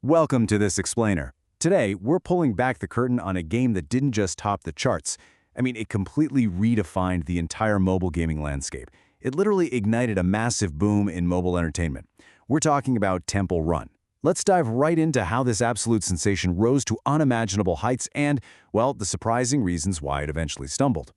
Welcome to this explainer. Today, we're pulling back the curtain on a game that didn't just top the charts. It completely redefined the entire mobile gaming landscape. It literally ignited a massive boom in mobile entertainment. We're talking about Temple Run. Let's dive right into how this absolute sensation rose to unimaginable heights and, well, the surprising reasons why it eventually stumbled.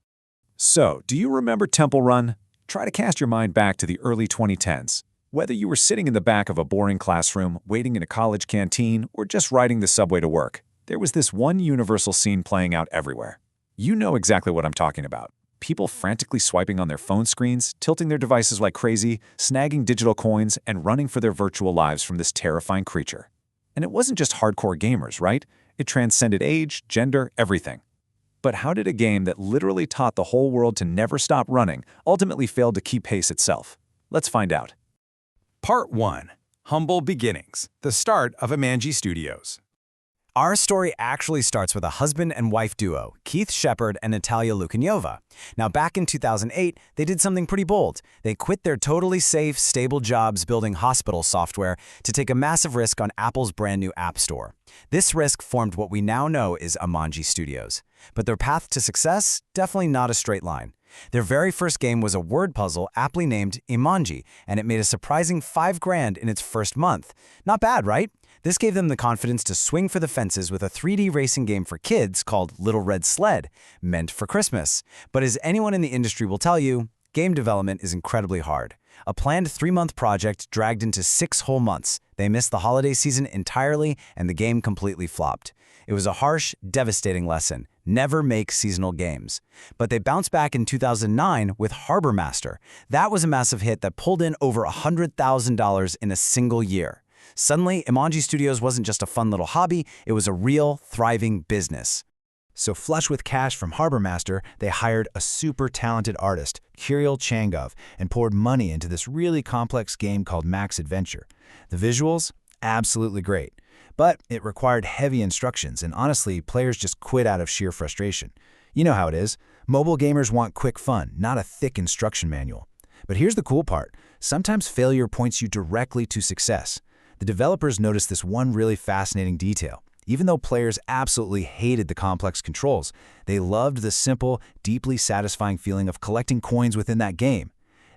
So, do you remember Temple Run? Try to cast your mind back to the early 2010s. Whether you were sitting in the back of a boring classroom, waiting in a college canteen, or just riding the subway to work, there was this one universal scene playing out everywhere. You know exactly what I'm talking about. People frantically swiping on their phone screens, tilting their devices like crazy, snagging digital coins, and running for their virtual lives from this terrifying creature. And it wasn't just hardcore gamers, right? It transcended age, gender, everything. But how did a game that literally taught the whole world to never stop running ultimately fail to keep pace itself? Let's find out. Part 1. Humble Beginnings, the start of Amanji Studios. Our story actually starts with a husband and wife duo, Keith Shepard and Natalia Lukanyova. Now, back in 2008, they did something pretty bold. They quit their totally safe, stable jobs building hospital software to take a massive risk on Apple's brand new App Store. This risk formed what we now know is Amanji Studios. But their path to success? Definitely not a straight line. Their very first game was a word puzzle aptly named Imanji, and it made a surprising $5,000 in its first month. Not bad, right? This gave them the confidence to swing for the fences with a 3D racing game for kids called Little Red Sled, meant for Christmas. But as anyone in the industry will tell you, game development is incredibly hard. A planned 3-month project dragged into 6 whole months. They missed the holiday season entirely, and the game completely flopped. It was a harsh, devastating lesson. Never make seasonal games. But they bounced back in 2009 with Harbor Master. That was a massive hit that pulled in over $100,000 in a single year. Suddenly, Amanji Studios wasn't just a fun little hobby, it was a real, thriving business. So flush with cash from Harbor Master, they hired a super talented artist, Kirill Changov, and poured money into this really complex game called Max Adventure. The visuals? Absolutely great. But it required heavy instructions, and honestly, players just quit out of sheer frustration. You know how it is. Mobile gamers want quick fun, not a thick instruction manual. But here's the cool part. Sometimes failure points you directly to success. The developers noticed this one really fascinating detail. Even though players absolutely hated the complex controls, they loved the simple, deeply satisfying feeling of collecting coins within that game.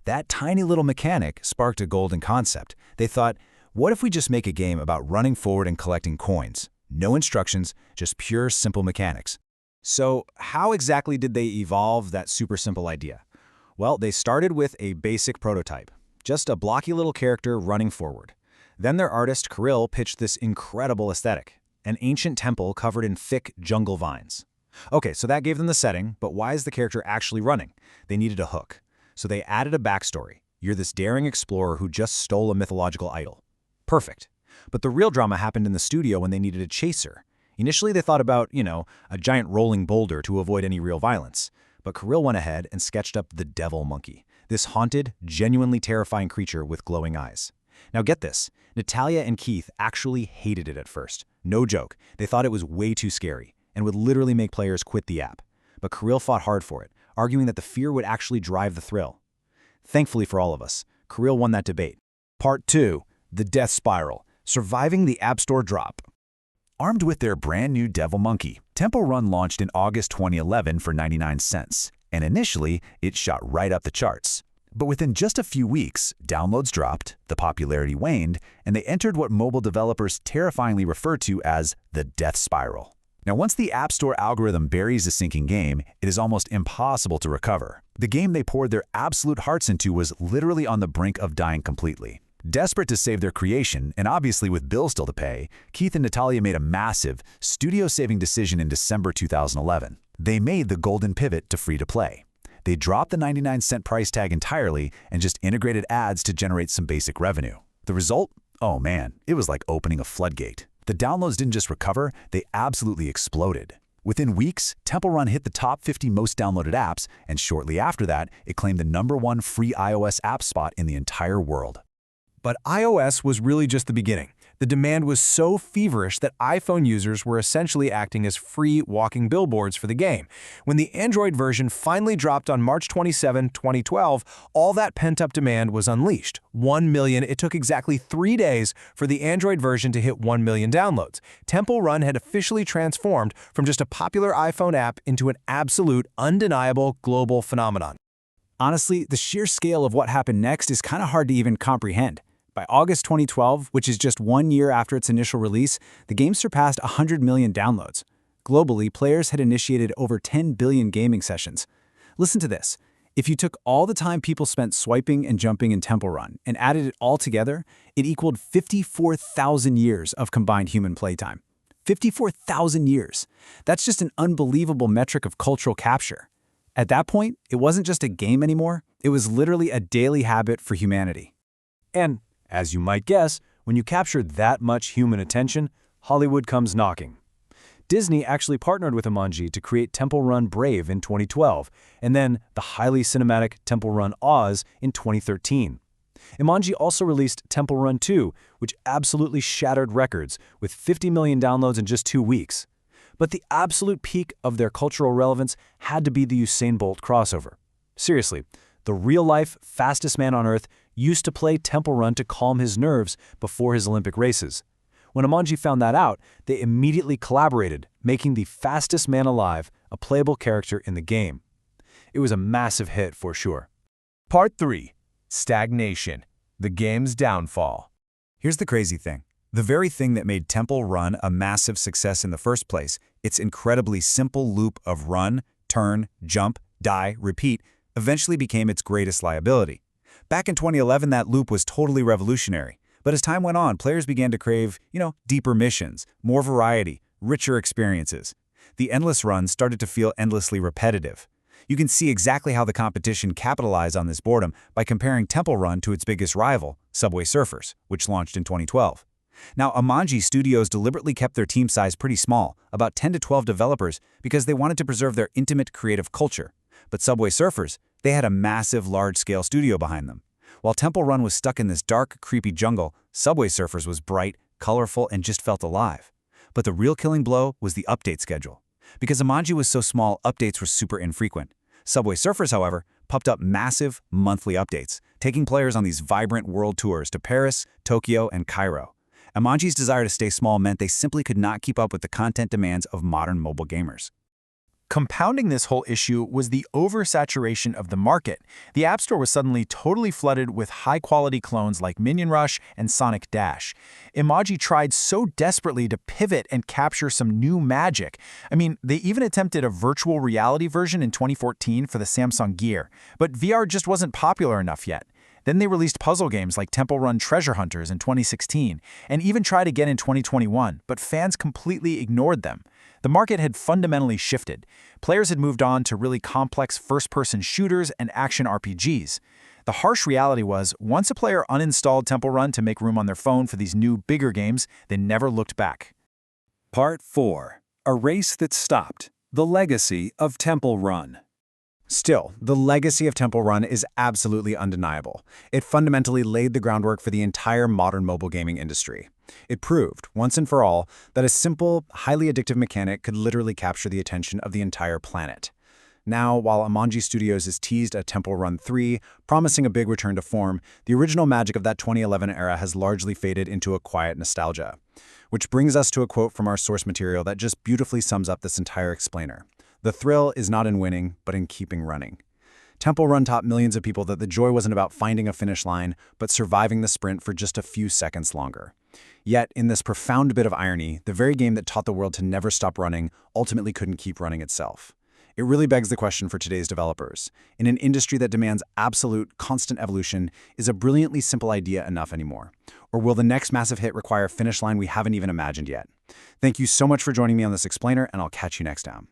That tiny little mechanic sparked a golden concept. They thought, what if we just make a game about running forward and collecting coins? No instructions, just pure, simple mechanics. So how exactly did they evolve that super simple idea? Well, they started with a basic prototype, just a blocky little character running forward. Then their artist, Kirill, pitched this incredible aesthetic, an ancient temple covered in thick jungle vines. Okay, so that gave them the setting, but why is the character actually running? They needed a hook. So they added a backstory. You're this daring explorer who just stole a mythological idol. Perfect. But the real drama happened in the studio when they needed a chaser. Initially, they thought about, a giant rolling boulder to avoid any real violence. But Kirill went ahead and sketched up the devil monkey, this haunted, genuinely terrifying creature with glowing eyes. Now get this, Natalia and Keith actually hated it at first. No joke. They thought it was way too scary and would literally make players quit the app. But Kirill fought hard for it, arguing that the fear would actually drive the thrill. Thankfully for all of us, Kirill won that debate. Part 2. The Death Spiral, surviving the App Store drop. Armed with their brand new Devil Monkey, Temple Run launched in August 2011 for 99 cents, and initially, it shot right up the charts. But within just a few weeks, downloads dropped, the popularity waned, and they entered what mobile developers terrifyingly refer to as the death spiral. Now, once the App Store algorithm buries a sinking game, it is almost impossible to recover. The game they poured their absolute hearts into was literally on the brink of dying completely. Desperate to save their creation, and obviously with bills still to pay, Keith and Natalia made a massive, studio-saving decision in December 2011. They made the golden pivot to free-to-play. They dropped the 99-cent price tag entirely and just integrated ads to generate some basic revenue. The result? Oh man, it was like opening a floodgate. The downloads didn't just recover, they absolutely exploded. Within weeks, Temple Run hit the top 50 most downloaded apps, and shortly after that, it claimed the #1 free iOS app spot in the entire world. But iOS was really just the beginning. The demand was so feverish that iPhone users were essentially acting as free walking billboards for the game. When the Android version finally dropped on March 27, 2012, all that pent-up demand was unleashed. 1 million. It took exactly 3 days for the Android version to hit 1 million downloads. Temple Run had officially transformed from just a popular iPhone app into an absolute, undeniable global phenomenon. Honestly, the sheer scale of what happened next is kind of hard to even comprehend. By August 2012, which is just 1 year after its initial release, the game surpassed 100 million downloads. Globally, players had initiated over 10 billion gaming sessions. Listen to this. If you took all the time people spent swiping and jumping in Temple Run and added it all together, it equaled 54,000 years of combined human playtime. 54,000 years. That's just an unbelievable metric of cultural capture. At that point, it wasn't just a game anymore, it was literally a daily habit for humanity. And, as you might guess, when you capture that much human attention, Hollywood comes knocking. Disney actually partnered with Jumanji to create Temple Run Brave in 2012, and then the highly cinematic Temple Run Oz in 2013. Jumanji also released Temple Run 2, which absolutely shattered records, with 50 million downloads in just 2 weeks. But the absolute peak of their cultural relevance had to be the Usain Bolt crossover. Seriously, the real-life fastest man on Earth used to play Temple Run to calm his nerves before his Olympic races. When Jumanji found that out, they immediately collaborated, making the fastest man alive a playable character in the game. It was a massive hit for sure. Part 3. Stagnation. The game's downfall. Here's the crazy thing. The very thing that made Temple Run a massive success in the first place, its incredibly simple loop of run, turn, jump, die, repeat, eventually became its greatest liability. Back in 2011, that loop was totally revolutionary. But as time went on, players began to crave, deeper missions, more variety, richer experiences. The endless run started to feel endlessly repetitive. You can see exactly how the competition capitalized on this boredom by comparing Temple Run to its biggest rival, Subway Surfers, which launched in 2012. Now, Jumanji Studios deliberately kept their team size pretty small, about 10 to 12 developers, because they wanted to preserve their intimate creative culture. But Subway Surfers, they had a massive, large-scale studio behind them. While Temple Run was stuck in this dark, creepy jungle, Subway Surfers was bright, colorful, and just felt alive. But the real killing blow was the update schedule. Because Jumanji was so small, updates were super infrequent. Subway Surfers, however, pumped up massive, monthly updates, taking players on these vibrant world tours to Paris, Tokyo, and Cairo. Jumanji's desire to stay small meant they simply could not keep up with the content demands of modern mobile gamers. Compounding this whole issue was the oversaturation of the market. The App Store was suddenly totally flooded with high-quality clones like Minion Rush and Sonic Dash. Jumanji tried so desperately to pivot and capture some new magic. I mean, they even attempted a virtual reality version in 2014 for the Samsung Gear, but VR just wasn't popular enough yet. Then they released puzzle games like Temple Run Treasure Hunters in 2016, and even tried again in 2021, but fans completely ignored them. The market had fundamentally shifted. Players had moved on to really complex first-person shooters and action RPGs. The harsh reality was, once a player uninstalled Temple Run to make room on their phone for these new, bigger games, they never looked back. Part 4. A race that stopped. The legacy of Temple Run. Still, the legacy of Temple Run is absolutely undeniable. It fundamentally laid the groundwork for the entire modern mobile gaming industry. It proved, once and for all, that a simple, highly addictive mechanic could literally capture the attention of the entire planet. Now, while Jumanji Studios is teased at Temple Run 3, promising a big return to form, the original magic of that 2011 era has largely faded into a quiet nostalgia. Which brings us to a quote from our source material that just beautifully sums up this entire explainer. The thrill is not in winning, but in keeping running. Temple Run taught millions of people that the joy wasn't about finding a finish line, but surviving the sprint for just a few seconds longer. Yet, in this profound bit of irony, the very game that taught the world to never stop running ultimately couldn't keep running itself. It really begs the question for today's developers. In an industry that demands absolute, constant evolution, is a brilliantly simple idea enough anymore? Or will the next massive hit require a finish line we haven't even imagined yet? Thank you so much for joining me on this explainer, and I'll catch you next time.